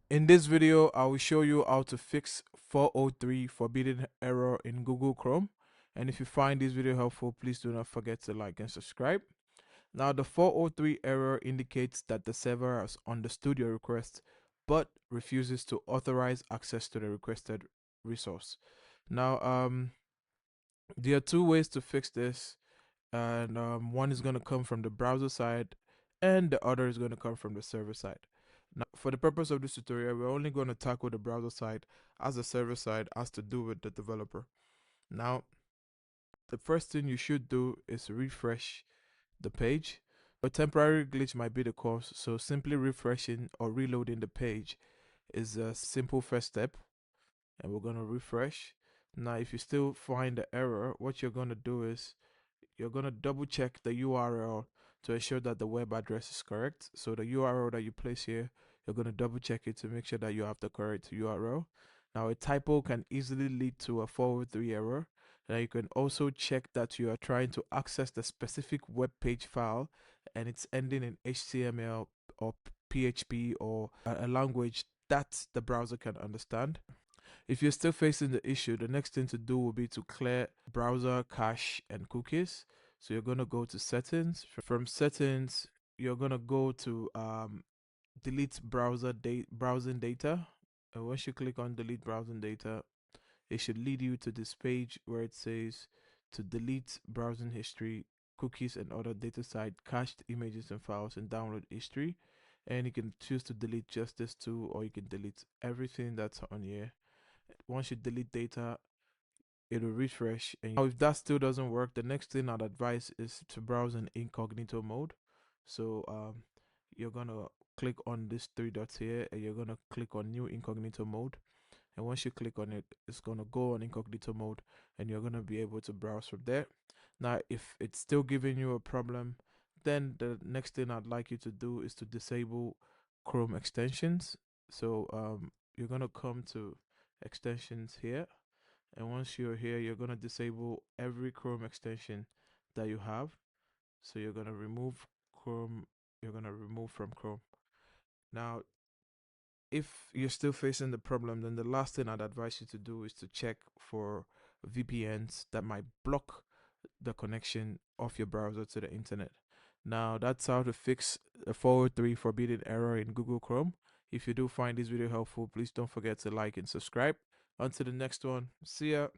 In this video, I will show you how to fix 403 forbidden error in Google Chrome. And if you find this video helpful, please do not forget to like and subscribe. Now, the 403 error indicates that the server has understood your request but refuses to authorize access to the requested resource. Now, there are two ways to fix this, and one is going to come from the browser side and the other is going to come from the server side. Now, for the purpose of this tutorial, we're only going to tackle the browser side, as the server side has to do with the developer. Now, the first thing you should do is refresh the page. A temporary glitch might be the cause, so simply refreshing or reloading the page is a simple first step. And we're going to refresh. Now, if you still find the error, what you're going to do is you're going to double check the URL to ensure that the web address is correct. So the URL that you place here, you're going to double check it to make sure that you have the correct URL. Now, a typo can easily lead to a 403 error. Now, you can also check that you are trying to access the specific web page file and it's ending in HTML or PHP or a language that the browser can understand. If you're still facing the issue, the next thing to do will be to clear browser cache and cookies. So you're going to go to settings. From settings, you're going to go to delete browsing data. And once you click on delete browsing data, it should lead you to this page where it says to delete browsing history, cookies, and other data side cached images and files and download history. And you can choose to delete just this too, or you can delete everything that's on here. Once you delete data, it'll refresh. And now if that still doesn't work, the next thing I'd advise is to browse in incognito mode. So you're gonna click on these three dots here and you're gonna click on new incognito mode. And once you click on it, it's gonna go on incognito mode and you're gonna be able to browse from there. Now if it's still giving you a problem, then the next thing I'd like you to do is to disable Chrome extensions. So you're gonna come to extensions here, and once you're here, you're gonna disable every Chrome extension that you have. So you're gonna remove Chrome, you're gonna remove from Chrome. Now, if you're still facing the problem, then the last thing I'd advise you to do is to check for VPNs that might block the connection of your browser to the internet. Now, that's how to fix a 403 forbidden error in Google Chrome. If you do find this video helpful, please don't forget to like and subscribe. Until the next one, see ya.